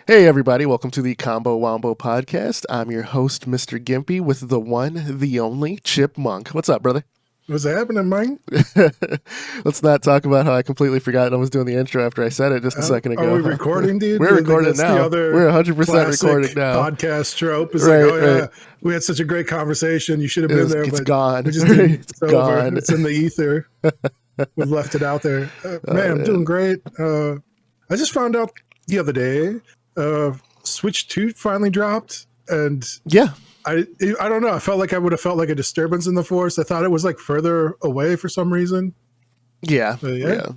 Hey everybody, welcome to the Combo Wombo podcast. I'm your host, Mr. Gimpy, with the one, the only Chipmunk. What's up, brother? What's happening, Mike? Let's not talk about how I completely forgot I was doing the intro after I said it just a second ago. Are we recording, dude? We're recording now. The other We're 100% recording now. Podcast trope is Right, like, oh yeah, right. we had such a great conversation. You should have been there, It's but gone. we just didn't. It's It's gone. over. It's in the ether. We left it out there. Man, I'm doing great. I just found out the other day, Switch 2 finally dropped, and Yeah. I don't know. I felt like I would have felt like a disturbance in the force. I thought it was like further away for some reason. Yeah. But yeah.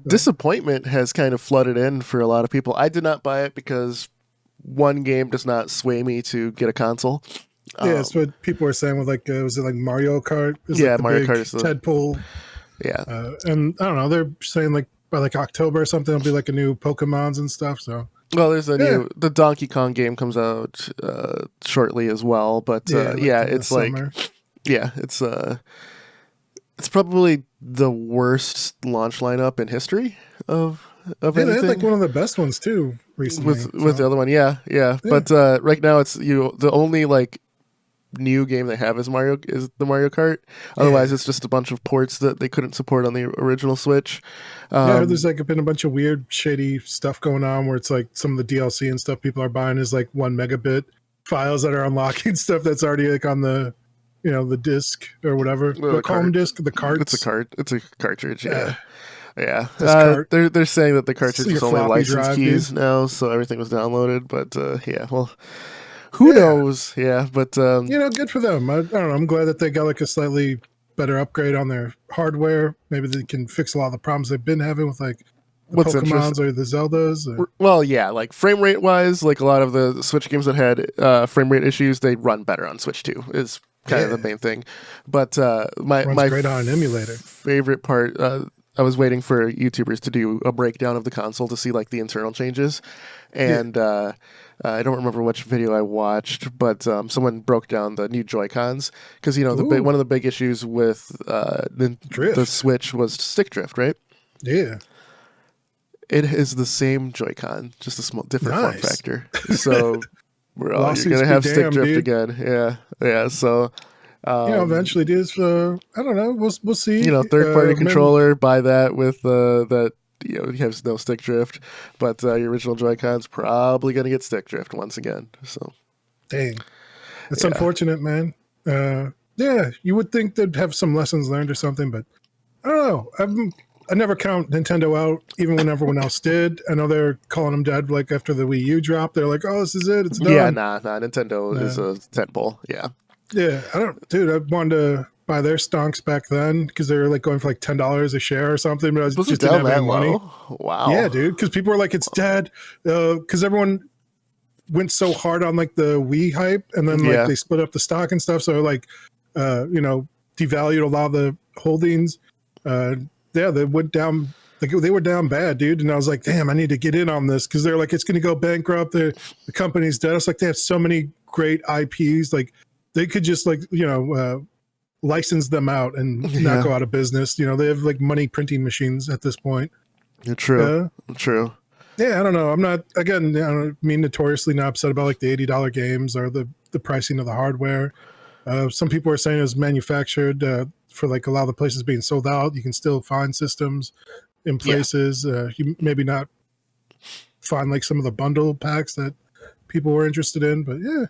Disappointment has kind of flooded in for a lot of people. I did not buy it because one game does not sway me to get a console. Yeah, that's what people were saying with like, was it like Mario Kart? It was Yeah, like the Mario big Kart is the- Tadpole. Yeah. And I don't know, they're saying like by like October or something, it'll be like a new Pokemons and stuff. So Well, there's the Donkey Kong game comes out shortly as well, but it's summer. it's probably the worst launch lineup in history of They anything. had like one of the best ones too recently. with the other one, yeah. But right now it's the only like new game they have is the Mario Kart. Otherwise, it's just a bunch of ports that they couldn't support on the original Switch. I heard there's like been a bunch of weird, shady stuff going on where it's like some of the DLC and stuff people are buying is like 1 megabit files that are unlocking stuff that's already like on the, the disc or whatever. Well, Call them disc, the carts. It's a cart. It's a cartridge. Yeah. Yeah. They're saying that the cartridge Your is only floppy license drive, keys dude. now, so everything was downloaded. But who knows? Yeah, but Good for them. I don't know. I'm glad that they got like a slightly better upgrade on their hardware. Maybe they can fix a lot of the problems they've been having with like the What's Pokemons or the Zeldas. Or... Well, yeah, like frame rate wise, like a lot of the Switch games that had frame rate issues, they run better on Switch 2 is kind of the main thing. But my great on an emulator. Favorite part, I was waiting for YouTubers to do a breakdown of the console to see like the internal changes, and I don't remember which video I watched, but someone broke down the new Joy-Cons because one of the big issues with the Switch was stick drift, right? Yeah. It is the same Joy-Con, just a small different form factor. So you're gonna have stick drift again. Yeah. So eventually, dude. I don't know. We'll see. Third party controller. Buy that with that. It has no stick drift, but your original Joy-Con's probably gonna get stick drift once again. So, dang, it's unfortunate, man. You would think they'd have some lessons learned or something, but I don't know. I never count Nintendo out, even when everyone else did. I know they're calling them dead, like after the Wii U dropped. They're like, "Oh, this is it. It's done." Yeah, nah. Nintendo is a tentpole. Yeah. Yeah, I wanted to buy their stonks back then because they were like going for like $10 a share or something. But I just didn't have any money. Wow. Yeah, dude. Because people were like, "It's dead," because everyone went so hard on like the Wii hype, and then like they split up the stock and stuff. So like, devalued a lot of the holdings. They went down. Like they were down bad, dude. And I was like, damn, I need to get in on this because they're like, it's going to go bankrupt. The company's dead. It's like they have so many great IPs. Like they could just like license them out and not go out of business. They have like money printing machines at this point. True. Yeah, I don't know. I'm not. Again, I don't mean notoriously not upset about like the $80 games or the pricing of the hardware. Some people are saying it was manufactured for like a lot of the places being sold out. You can still find systems in places. You maybe not find like some of the bundle packs that people were interested in, but yeah.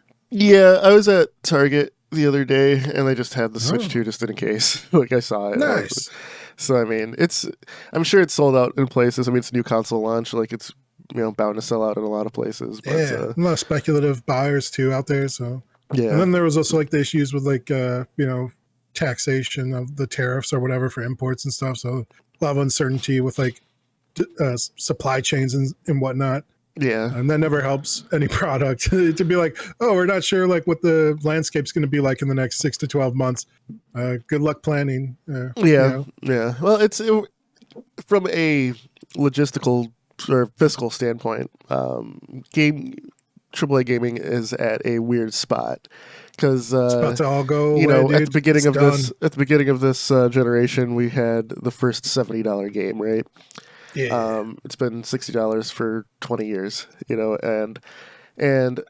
I was at Target the other day and they just had the Switch 2 just in case. Like I saw it. Nice. So I mean, I'm sure it's sold out in places. I mean, it's a new console launch. Like it's bound to sell out in a lot of places. But, a lot of speculative buyers too out there. So and then there was also like the issues with like taxation of the tariffs or whatever for imports and stuff. So a lot of uncertainty with like supply chains and whatnot. Yeah. And that never helps any product to be like, oh, we're not sure like what the landscape's going to be like in the next 6 to 12 months. Good luck planning. Yeah. Well, it's from a logistical or fiscal standpoint, AAA gaming is at a weird spot because It's about to all go away, at dude. the beginning It's of done. this generation, we had the first $70 game, right? Yeah. It's been $60 for 20 years, and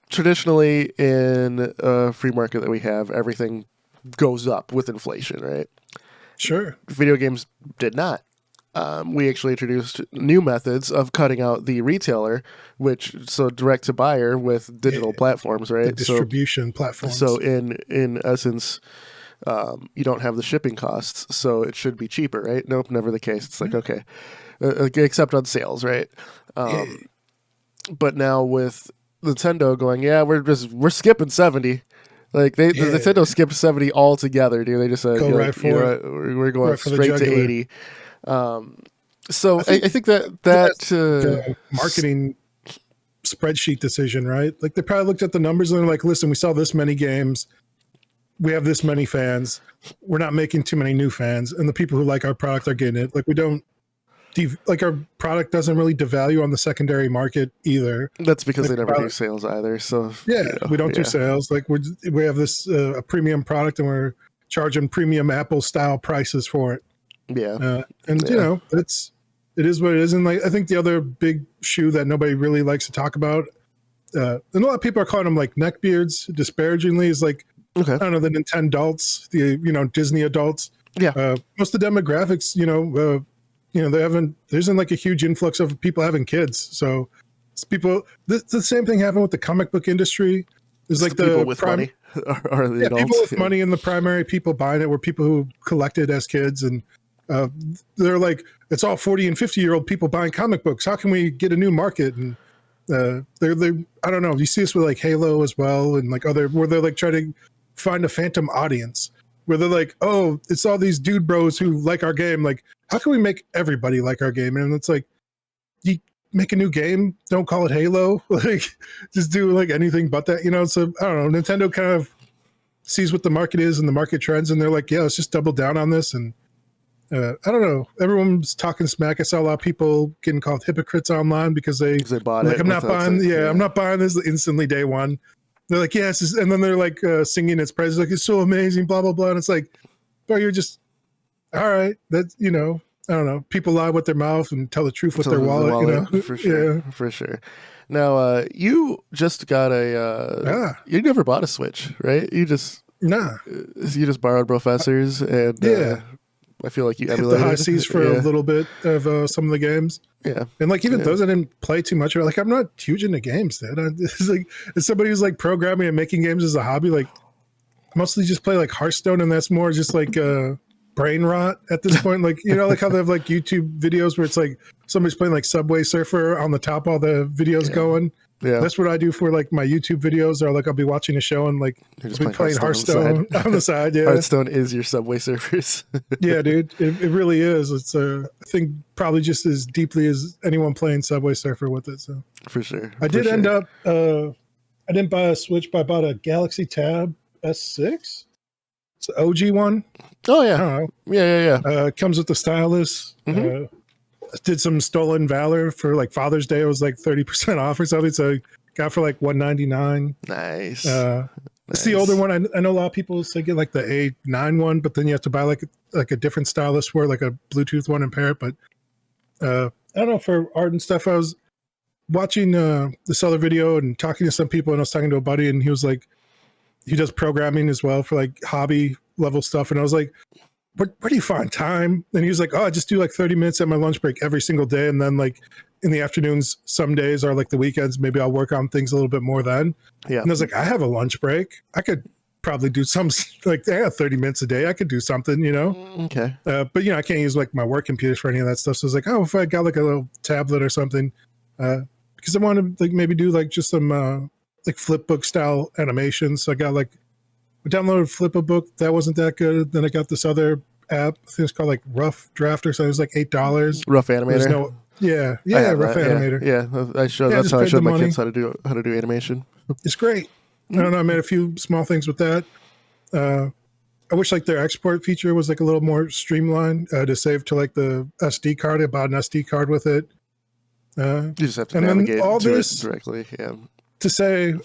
traditionally in a free market that we have, everything goes up with inflation, right? Sure. Video games did not. We actually introduced new methods of cutting out the retailer, so direct to buyer with digital platforms, The right? distribution So platforms. in essence, you don't have the shipping costs, so it should be cheaper, right? Nope, never the case. It's like, okay, except on sales, right? Yeah. But now with Nintendo going, yeah, we're skipping 70. Like the Yeah. Nintendo skipped 70 altogether, dude. They just said, Go right for it. we're going Right for the straight to jugular. 80. So I think I think that that's a marketing spreadsheet decision, right? Like they probably looked at the numbers and they're like, listen, we sell this many games. We have this many fans. We're not making too many new fans. And the people who like our product are getting it. Like we don't, like our product doesn't really devalue on the secondary market either. that's because Like they never do sales either. So yeah, we don't do sales. Like we have this a premium product and we're charging premium Apple style prices for it. yeah, And you know, it is what it is. And like I think the other big shoe that nobody really likes to talk about, and a lot of people are calling them like neckbeards disparagingly, is like okay, I don't know, the Nintendo adults, the Disney adults. yeah, Most of the demographics, there isn't like a huge influx of people having kids. So it's people. The same thing happened with the comic book industry. There's like the people the with money are the adults. people with money, and the primary people buying it were people who collected as kids, and they're like, it's all 40 and 50-year-old people buying comic books. How can we get a new market? And they're I don't know. You see this with like Halo as well, and like other where they're like trying to find a phantom audience where they're like, oh, it's all these dude bros who like our game. Like, how can we make everybody like our game? And it's like, you make a new game, don't call it Halo. Like, just do like anything but that, So I don't know. Nintendo kind of sees what the market is and the market trends, and they're like, yeah, let's just double down on this. And I don't know. Everyone's talking smack. I saw a lot of people getting called hypocrites online because they bought like, it. I'm not buying. I'm not buying this instantly day one. They're like, yes, and then they're like singing its praises, like it's so amazing, blah blah blah. And it's like, bro, you're just all right. That's I don't know. People lie with their mouth and tell the truth with their wallet. For sure, for sure. Now, you just got you never bought a Switch, right? You just borrowed Professor's, and I feel like you hit emulated the high seas for a little bit of some of the games. Yeah, and like even those I didn't play too much. Like I'm not huge into games, dude. It's like as somebody who's like programming and making games as a hobby, like mostly just play like Hearthstone, and that's more just like brain rot at this point. Like like how they have like YouTube videos where it's like somebody's playing like Subway Surfer on the top, all the videos going. Yeah, that's what I do for like my YouTube videos. Or like I'll be watching a show and like I'll be playing Hearthstone on the side. Yeah, Hearthstone is your Subway Surfers. Yeah, dude, it really is. It's I think probably just as deeply as anyone playing Subway Surfer with it. So for sure, I did end up. I didn't buy a Switch, but I bought a Galaxy Tab S6. It's the OG one. Oh yeah, I don't know. Yeah. It comes with the stylus. Mm-hmm. Did some Stolen Valor for like Father's Day. It was like 30% off or something. So I got for like $199. Nice. It's the older one. I know a lot of people say get like the A9 one, but then you have to buy like a different stylus for like a Bluetooth one and pair it. But I don't know, for art and stuff. I was watching this other video and talking to some people, and I was talking to a buddy, and he was like, he does programming as well for like hobby level stuff. And I was like, where do you find time? And he was like, oh, I just do like 30 minutes at my lunch break every single day. And then like in the afternoons, some days or like the weekends, maybe I'll work on things a little bit more then. Yeah. And I was like, I have a lunch break. I could probably do some, like I have 30 minutes a day. I could do something, Okay. But I can't use like my work computers for any of that stuff. So I was like, oh, if I got like a little tablet or something, because I want to like maybe do like just some like flipbook style animations. So I got like, I downloaded Flip-a-Book. That wasn't that good. Then I got this other app. I think it's called like Rough Draft or something. It was like $8. Rough Animator. Rough Animator. Yeah, that's how I showed my kids how to do animation. It's great. I don't know. I made a few small things with that. I wish like their export feature was like a little more streamlined to save to like the SD card. I bought an SD card with it. You just have to navigate all this directly. Yeah. To say,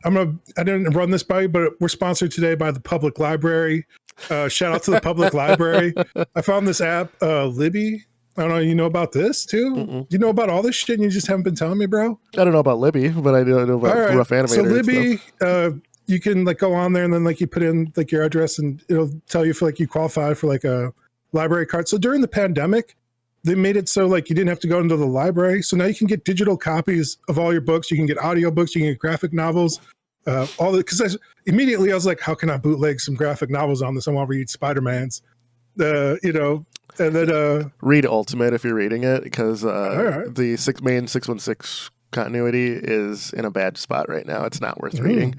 I didn't run this by you, but we're sponsored today by the public library. Shout out to the public library. I found this app, Libby. I don't know. You know about this too? Mm-mm. You know about all this shit and you just haven't been telling me, bro? I don't know about Libby, but I do know about Rough Animator. So Libby, you can like go on there and then like you put in like your address and it'll tell you if like you qualify for like a library card. So during the pandemic, they made it so like you didn't have to go into the library. So now you can get digital copies of all your books. You can get audio books. You can get graphic novels. All the because immediately I was like, how can I bootleg some graphic novels on this? I want to read Spider-Man's. You know, and then read Ultimate if you're reading it, because the main 616 continuity is in a bad spot right now. It's not worth reading.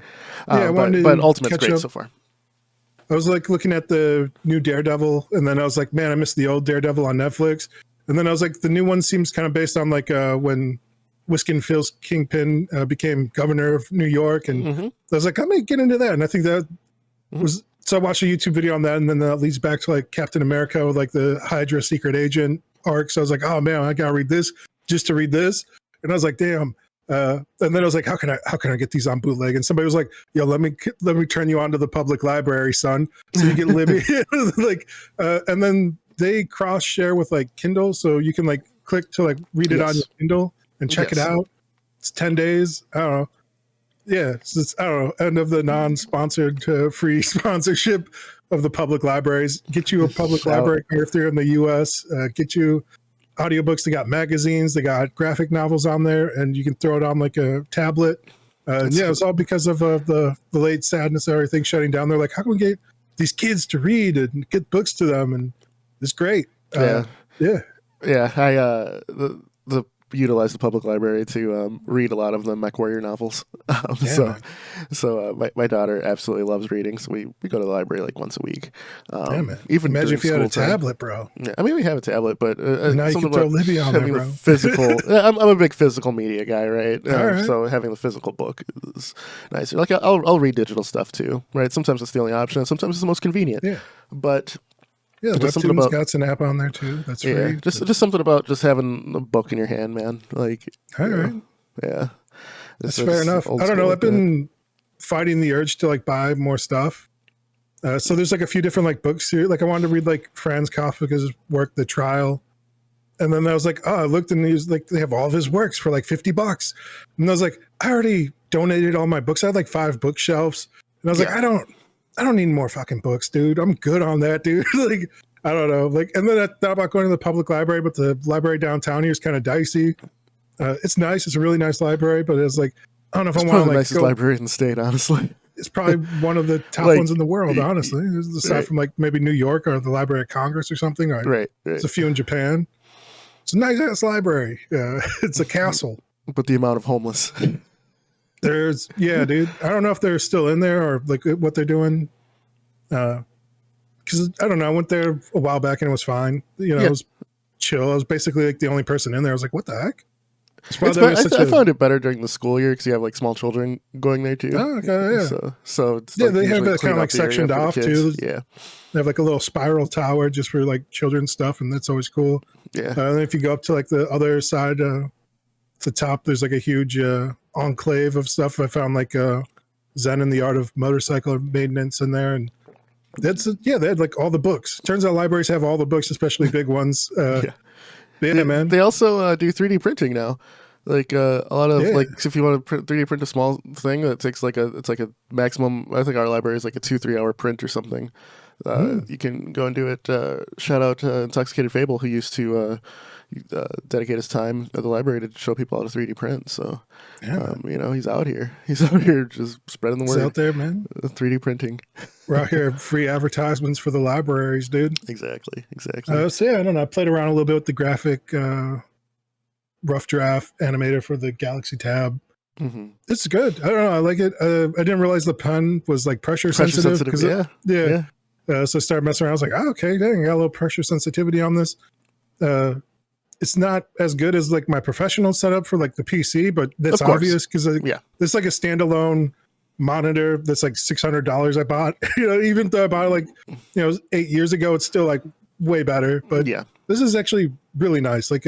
But Ultimate's great so far. I was like looking at the new Daredevil, and then I was like, man, I missed the old Daredevil on Netflix. And then I was like, the new one seems kind of based on like when Whiskin Phil's Kingpin became governor of New York, and I was like, I'm gonna get into that, and I think that was. So I watched a YouTube video on that, and then that leads back to like Captain America with like the Hydra secret agent arc. So I was like, oh man, I gotta read this just to read this. And I was like, damn. And then I was like, how can I get these on bootleg? And somebody was like, yo, let me turn you on to the public library, son. So you get Libby. And then they cross share with like Kindle, so you can like click to like read it on your Kindle and check it out. It's 10 days. I don't know. Yeah, so it's, I don't know, end of the non-sponsored to free sponsorship of the public libraries. Get you a public library card if they're in the U.S. Get you audiobooks. They got magazines. They got graphic novels on there, and you can throw it on like a tablet. It's all because of the late sadness of everything shutting down. They're like, how can we get these kids to read and get books to them? And it's great. I utilize the public library to read a lot of the MechWarrior novels. My daughter absolutely loves reading, so we go to the library like once a week. Even imagine if you had a tablet, bro. Yeah, I mean, we have a tablet, but now you can throw Libby on there, bro. Physical. I'm a big physical media guy, right? So having the physical book is nicer. Like I'll read digital stuff too, right? Sometimes it's the only option. Sometimes it's the most convenient. Yeah, but. Yeah, Webtoon's got an app on there too. That's free. Just something about just having a book in your hand, man. Like, yeah, that's fair enough. I don't know. I've been fighting the urge to like buy more stuff. So there's like a few different like books here. Like I wanted to read like Franz Kafka's work, The Trial, and then I was like, I looked and he's like, they have all of his works for like $50, and I was like, I already donated all my books. I had like 5 bookshelves, and I was like, I don't need more fucking books, dude. I'm good on that, dude. Like, I don't know. Like, and then I thought about going to the public library, but the library downtown here is kind of dicey. It's nice. It's a really nice library, but it's like, I don't know if I want to like the nicest library in the state, honestly. It's probably one of the top ones in the world, honestly. Aside from like maybe New York or the Library of Congress or something. Right. There's a few in Japan. It's a nice ass library. It's a castle. But the amount of homeless. Dude. I don't know if they're still in there or like what they're doing. Because I don't know. I went there a while back and it was fine. It was chill. I was basically like the only person in there. I was like, what the heck? I found it better during the school year because you have like small children going there too. Oh, okay, yeah. So it's they have that kind of like sectioned off too. Yeah, they have like a little spiral tower just for like children's stuff, and that's always cool. Yeah. And then if you go up to like the other side, to the top, there's like a huge enclave of stuff. I found like Zen and the Art of Motorcycle Maintenance in there, and they had like all the books. Turns out libraries have all the books, especially big ones. Man. They also do 3D printing now. Like a lot of like, if you want to 3D print a small thing that takes it's like a maximum. I think our library is like a 2-3 hour print or something. You can go and do it. Shout out to Intoxicated Fable, who used to dedicate his time at the library to show people how to 3D print. So, he's out here. He's out here just spreading the word. He's out there, man. 3D printing. We're out here, free advertisements for the libraries, dude. Exactly. I don't know. I played around a little bit with the graphic rough draft animator for the Galaxy Tab. Mm-hmm. It's good. I don't know. I like it. I didn't realize the pen was like pressure sensitive. So I started messing around. I was like, okay, dang, I got a little pressure sensitivity on this. It's not as good as like my professional setup for like the PC, but that's obvious because there's like a standalone monitor that's like $600 I bought. Even though I bought it like 8 years ago, it's still like way better. But this is actually really nice. Like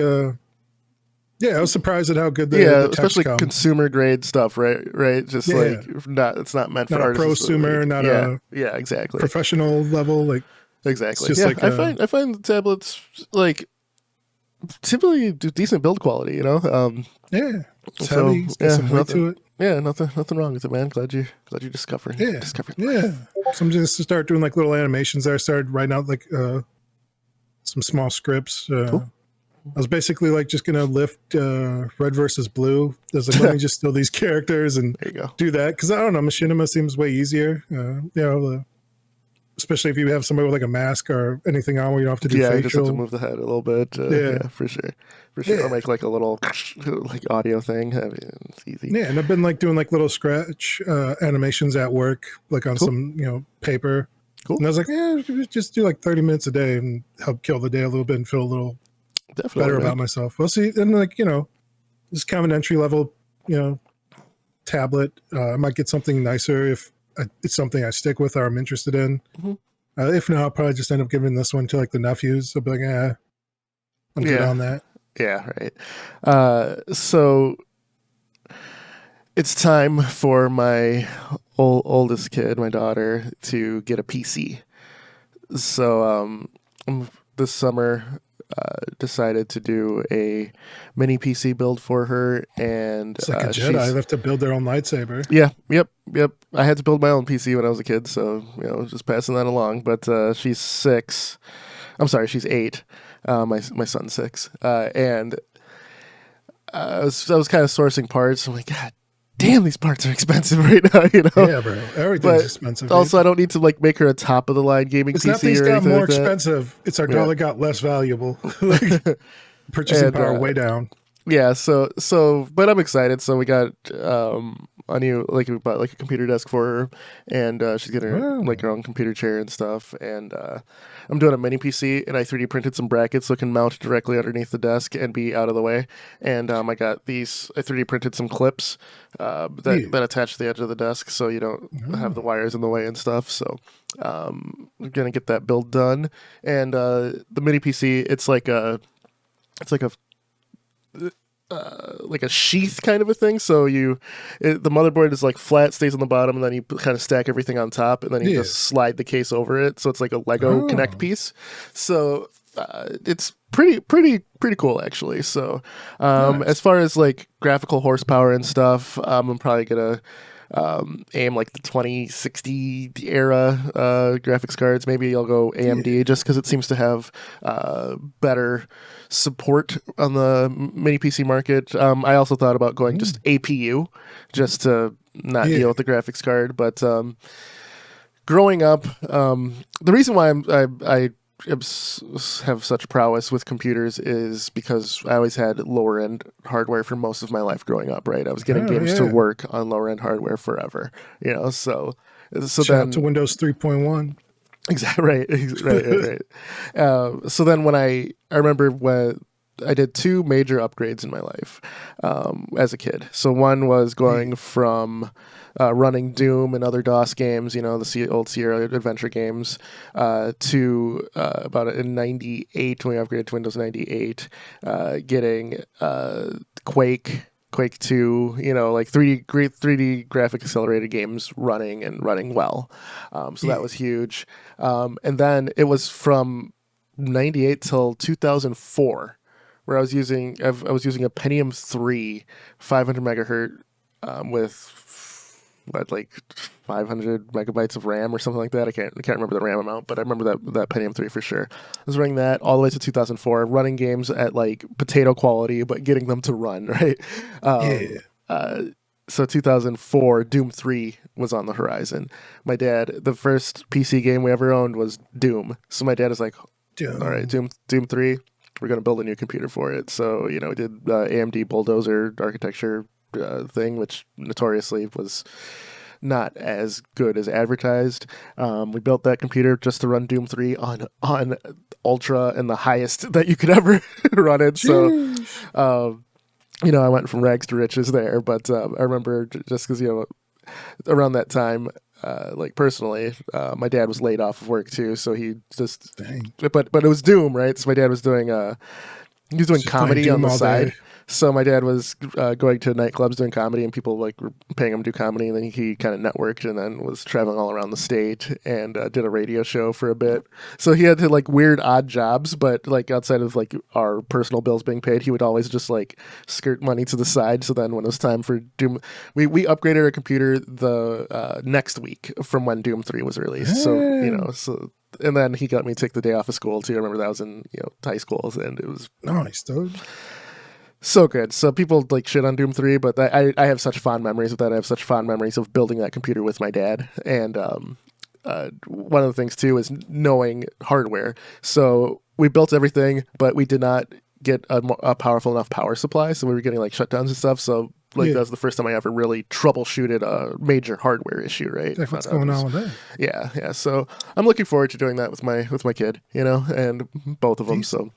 Yeah, I was surprised at how good Yeah, the text especially comes. consumer grade stuff, right? Right, just Yeah, like not it's not meant not for a artists. prosumer, Like, not yeah, a yeah, exactly, professional level. Like it's exactly. just Yeah, like I find the tablets like typically do decent build quality. yeah, it's So heavy. It's got yeah, some weight nothing. to it. Yeah, nothing wrong with it, man. Glad you Yeah, discovering yeah. life. So I'm just to start doing like little animations there. I started writing out like some small scripts. Cool. I was basically like just gonna lift red versus blue. I was like, let me just steal these characters and There you go. do that because I don't know, machinima seems way easier. Especially if you have somebody with like a mask or anything on where you don't have to do Yeah, you just have to facial. move the head a little bit. Yeah, Yeah, for sure, for sure. Or yeah, make like a little like audio thing. I mean, it's easy. yeah. And I've been like doing like little scratch animations at work, like on Cool, some paper. cool. And I was like, yeah, just do like 30 minutes a day and help kill the day a little bit and feel a little Definitely, better man. about myself. We'll see. And like, just kind of an entry level, you know, tablet. I might get something nicer if it's something I stick with or I'm interested in. Hmm. If not, I'll probably just end up giving this one to like the nephews. I'll be like, I'm good Yeah, on that. yeah, right. So it's time for my oldest kid, my daughter, to get a PC. So this summer decided to do a mini PC build for her, and It's like a Jedi. she's They have to build their own lightsaber. yeah, yep. I had to build my own PC when I was a kid, so just passing that along. But she's 6. I'm sorry, she's 8. My son's 6, and I was kind of sourcing parts. I'm like, God damn, these parts are expensive right now, Yeah, bro. Everything's But expensive, dude. also, I don't need to like make her a top of the line gaming It's not PC these or got anything more like that. expensive. It's our Yeah, dollar got less valuable. Like purchasing and power way down. yeah, so but I'm excited. So we got a new like we bought like a computer desk for her, and she's getting like Oh, her own computer chair and stuff. And I'm doing a mini PC, and I 3D printed some brackets so it can mount directly underneath the desk and be out of the way. And I 3D printed some clips yeah. that attach to the edge of the desk, so you don't have the Oh, wires in the way and stuff. So we're gonna get that build done. And the mini PC, it's like a sheath kind of a thing. So the motherboard is like flat, stays on the bottom, and then you kind of stack everything on top, and then you yeah. just slide the case over it. So it's like a Lego Connect Oh, piece. So it's pretty cool actually. So as nice. far as like graphical horsepower and stuff, I'm probably gonna aim like the 2060 era graphics cards. Maybe I'll go AMD Yeah. just because it seems to have better support on the mini PC market. I also thought about going Mm, just APU just to not yeah. deal with the graphics card. But growing up, the reason why I have such prowess with computers is because I always had lower end hardware for most of my life growing up. Right, I was getting Oh, games to yeah. work on lower end hardware forever. So Shout out to then Windows 3.1. exactly right, right. So then when I remember when I did 2 major upgrades in my life as a kid. So one was Yeah. going from running Doom and other DOS games, the old Sierra adventure games, to about in '98 when we upgraded to Windows 98, getting Quake 2, like 3D graphic accelerated games running and running well. So that Yeah. was huge. And then it was from '98 till 2004 where I was using a Pentium 3 500 megahertz with what, like 500 megabytes of RAM or something like that. I can't remember the RAM amount, but I remember that Pentium 3 for sure. I was running that all the way to 2004, running games at like potato quality, but getting them to run right. Yeah. Uh, so 2004, Doom 3 was on the horizon. The first PC game we ever owned was Doom. So my dad is like, all right, Doom. Doom 3, we're going to build a new computer for it. So, we did AMD Bulldozer architecture thing, which notoriously was not as good as advertised. We built that computer just to run Doom 3 on Ultra and the highest that you could ever run it. So, Sheesh. I went from rags to riches there. But I remember just because, around that time, like personally, my dad was laid off of work too, so he just. Dang. But it was Doom, right? So my dad was doing he was doing Just playing comedy on Doom the all day. side. So my dad was going to nightclubs doing comedy, and people like were paying him to do comedy, and then he kind of networked, and then was traveling all around the state and did a radio show for a bit. So he had to like weird odd jobs, but like outside of like our personal bills being paid, he would always just like skirt money to the side. So then when it was time for Doom, we upgraded our computer the next week from when Doom 3 was released. So and then he got me to take the day off of school too. I remember that was in high school, and it was nice, dude. So good. So people like shit on Doom 3, but I have such fond memories of that. I have such fond memories of building that computer with my dad. And one of the things too is knowing hardware. So we built everything, but we did not get a powerful enough power supply. So we were getting like shutdowns and stuff. So that was the first time I ever really troubleshooted a major hardware issue, right? Like, what's going on with that? Yeah. So I'm looking forward to doing that with my kid, and both of them. So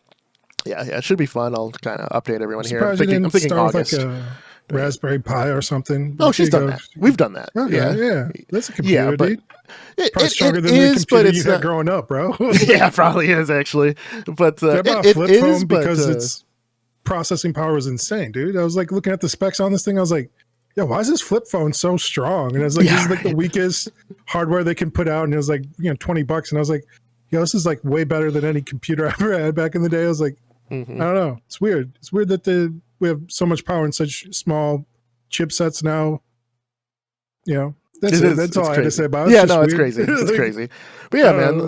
yeah, it should be fun. I'll kind of update everyone here. I'm thinking August. With, like, a Raspberry Pi or something. Oh, she's done that. We've done that. Okay, yeah. That's a computer, dude. Probably stronger than is, the computer you had growing up, bro. Yeah, probably is actually. But I bought a flip phone because its processing power was insane, dude. I was like looking at the specs on this thing. I was like, yeah, why is this flip phone so strong? And I was like, this is like the weakest hardware they can put out. And it was like, $20. And I was like, this is like way better than any computer I ever had back in the day. I was like, I don't know. It's weird. It's weird that we have so much power in such small chipsets now. That's all I had to say about it. It's crazy. It's crazy. But yeah, man,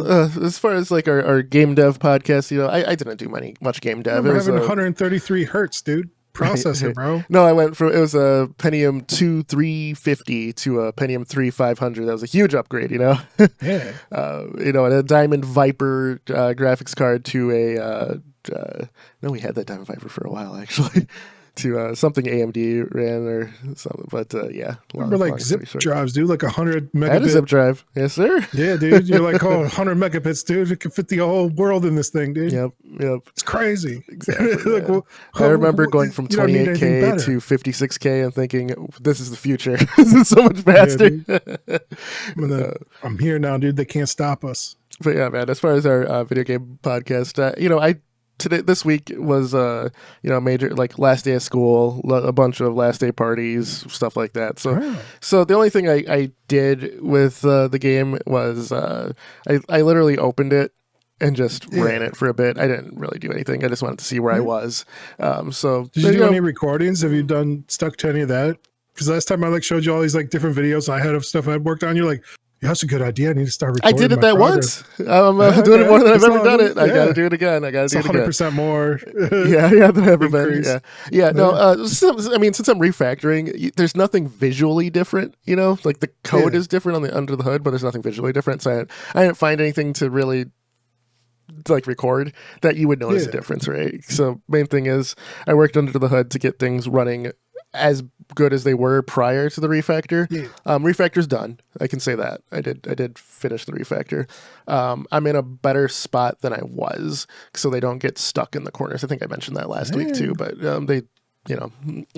as far as like our game dev podcast, I didn't do much game dev. It was having 133 hertz, dude. Processor, bro. No, I went from, it was a Pentium 2 350 to a Pentium 3 500. That was a huge upgrade, Yeah. And a Diamond Viper graphics card to a, no, we had that Diamond Viper for a while, actually. To something AMD ran or something, but yeah. Remember like zip drives, dude, like 100 megabit. I had a zip drive, yes, sir. Yeah, dude, you're like, 100 megabits, dude. It can fit the whole world in this thing, dude. Yep. It's crazy. Exactly. I remember going from 28K to 56K and thinking, this is the future. This is so much faster. Yeah, I'm here now, dude. They can't stop us. But yeah, man. As far as our video game podcast, this week was major, like last day of school, a bunch of last day parties, stuff like that. So the only thing I did with the game was I literally opened it and just ran it for a bit. I didn't really do anything. I just wanted to see where I was. So did you do any recordings? Have you stuck to any of that? Because last time I showed you all these different videos I had of stuff I'd worked on. You're like, yeah, that's a good idea. I need to start recording. I did it that once. I'm doing it more than I've ever done it. I got to do it again. I got to do it again. 100% more. yeah, than ever been. Yeah. No. Since I'm refactoring, there's nothing visually different. Like the code is different on the under the hood, but there's nothing visually different. So I didn't find anything to really record that you would notice a difference, right? So main thing is I worked under the hood to get things running as good as they were prior to the refactor. Refactor's done. I can say that. I did finish the refactor. I'm in a better spot than I was, so they don't get stuck in the corners. I think I mentioned that last week too, but they,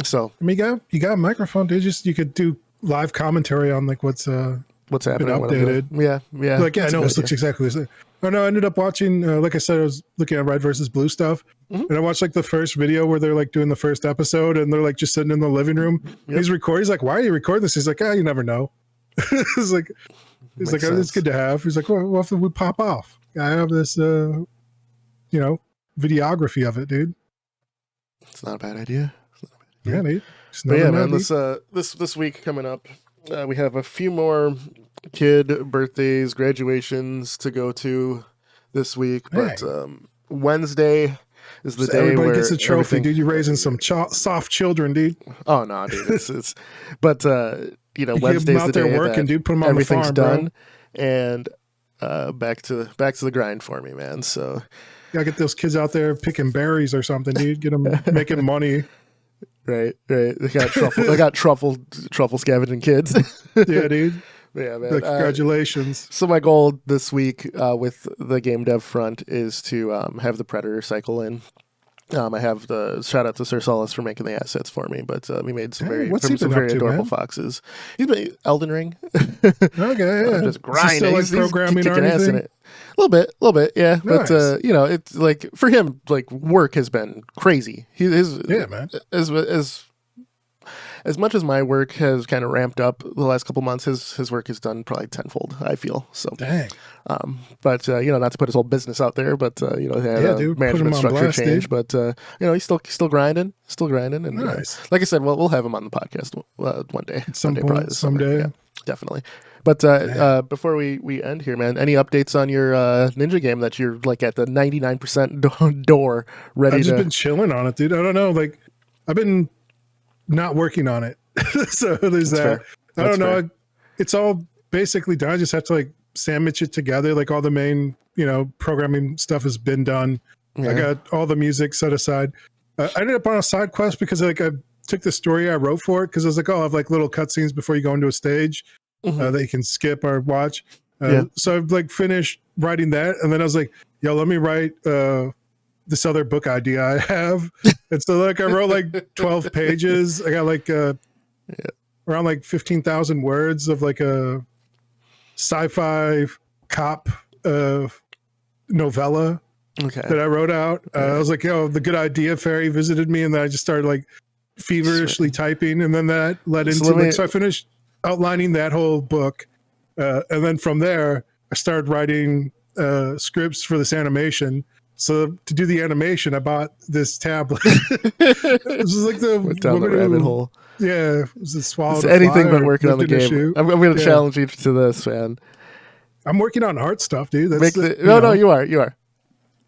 so. I mean, you got a microphone, dude. You could do live commentary on what's happening. Updated. Yeah. I know this looks exactly the same. Oh no, I ended up watching, like I said, I was looking at Red versus Blue stuff, and I watched the first video where they're doing the first episode, and they're just sitting in the living room. He's recording. He's like, "Why are you recording this?" He's like, "You never know." It's it's good to have. He's like, "Well, if we pop off, I have this, videography of it, dude." It's not a bad idea. Yeah, dude. But yeah, man. This week coming up, we have a few more kid birthdays, graduations to go to this week, but Wednesday is the day everybody where gets a trophy, dude. You're raising some soft children, dude. Oh no, dude, it's but Wednesday's the day working, that dude. Put them on everything's the farm, done, and back to the grind for me, man. So gotta get those kids out there picking berries or something, dude. Get them making money. Right. They got truffle scavenging kids. Yeah, dude. Yeah, man. Congratulations. So my goal this week with the game dev front is to have the Predator cycle in. I have the shout out to Sir Solus for making the assets for me, but we made some what's he been very up to, adorable man? foxes. He's been Elden Ring. Okay, yeah. Just Is he grinding. still like He's programming or kicking ass in anything? it. A little bit, yeah. But Nice. it's like for him, like work has been crazy. Yeah, man. As much as my work has kind of ramped up the last couple months, his work has done probably tenfold. I feel so. Dang. But not to put his whole business out there, but he had Yeah, a dude. Put him management on structure blast, change. dude. But he's still grinding, and Nice. like I said, we'll have him on the podcast one day, At some probably point, this summer. someday. Yeah, definitely. But before we end here, man, any updates on your Ninja game that you're like at the 99% door ready I've just to? been chilling on it, dude. I don't know. Like, I've been not working on it. So there's That's that. fair. I don't know. Fair. It's all basically done. I just have to like sandwich it together. Like all the main, programming stuff has been done. Yeah. I got all the music set aside. I ended up on a side quest because like I took the story I wrote for it because I was like, oh, I have like little cutscenes before you go into a stage that you can skip or watch. So I've like finished writing that, and then I was like, yo, let me write this other book idea I have. And so like I wrote like 12 pages. I got like around like 15,000 words of like a sci-fi cop novella that I wrote out. I was like, yo, the good idea fairy visited me, and then I just started like feverishly typing, and then that led into so I finished outlining that whole book, and then from there I started writing scripts for this animation. So to do the animation, I bought this tablet. It was like the down the rabbit hole. Yeah, it was a swallow. It's anything but working on the game. I'm going to challenge you to this, man. I'm working on art stuff, dude. No, you are.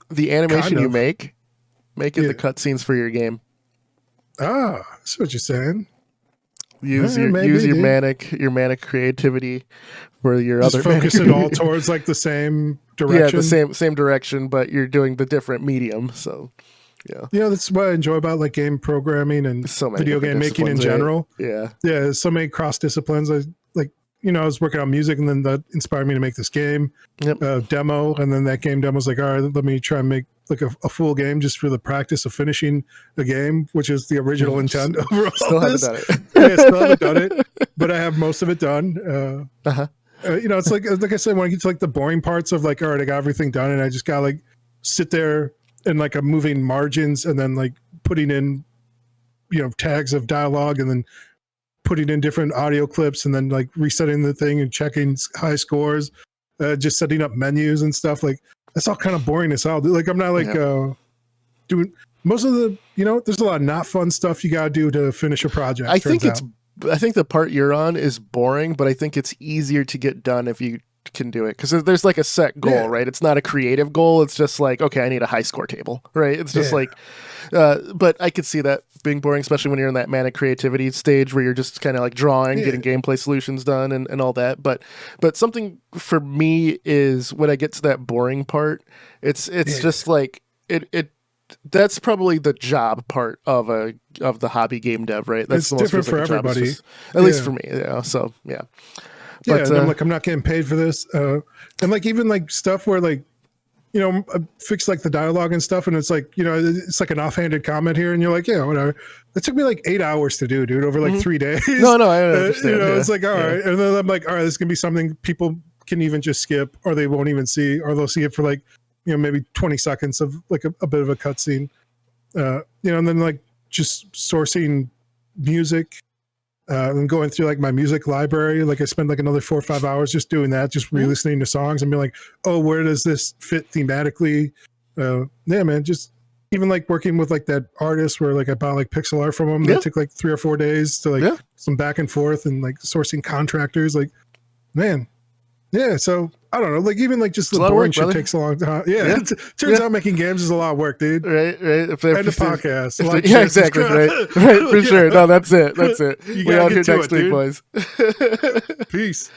The animation you make it the cutscenes for your game. Ah, that's what you're saying. Use your manic creativity for your just other. Focus it all towards like the same direction. Yeah, the same direction, but you're doing the different medium. So, yeah, that's what I enjoy about like game programming and video game making in general. Right? Yeah, so many cross disciplines. I was working on music, and then that inspired me to make this game demo, and then that game demo was like, all right, let me try and make like a full game just for the practice of finishing a game, which is the original intent overall. Still haven't done it. Still haven't done it, but I have most of it done. It's like I said, when I get to like the boring parts of like, all right, I got everything done, and I just gotta like sit there and like I'm moving margins, and then like putting in, tags of dialogue, and then putting in different audio clips, and then like resetting the thing and checking high scores, just setting up menus and stuff. Like that's all kind of boring as hell. Like I'm not like doing most of the, there's a lot of not fun stuff you gotta do to finish a project. I think the part you're on is boring, but I think it's easier to get done if you can do it because there's like a set goal, right? It's not a creative goal. It's just like, okay, I need a high score table, right? It's just like, but I could see that being boring, especially when you're in that manic creativity stage where you're just kind of like drawing, getting gameplay solutions done and all that. But something for me is when I get to that boring part, it's just like it that's probably the job part of the hobby game dev, right? That's it's the most different for everybody, at least for me. So but I'm like, I'm not getting paid for this, and like even like stuff where like I fix like the dialogue and stuff, and it's like it's like an offhanded comment here, and you're like, yeah, whatever. It took me like 8 hours to do, dude, over like 3 days. No, I understand. It's like all right, and then I'm like, all right, this is gonna be something people can even just skip, or they won't even see, or they'll see it for like maybe 20 seconds of like a bit of a cutscene, and then like just sourcing music. And going through like my music library, like I spent like another 4 or 5 hours just doing that, just re-listening to songs and be like, oh, where does this fit thematically? Yeah, man, just even like working with like that artist where like I bought like pixel art from him. That took like 3 or 4 days to like some back and forth and like sourcing contractors. Like, man, yeah. So I don't know, like even like just the boring shit takes a long time. Yeah, it turns out making games is a lot of work, dude. Right. And the podcast. Exactly. Right, for sure. No, that's it. We out here next week, boys. Peace.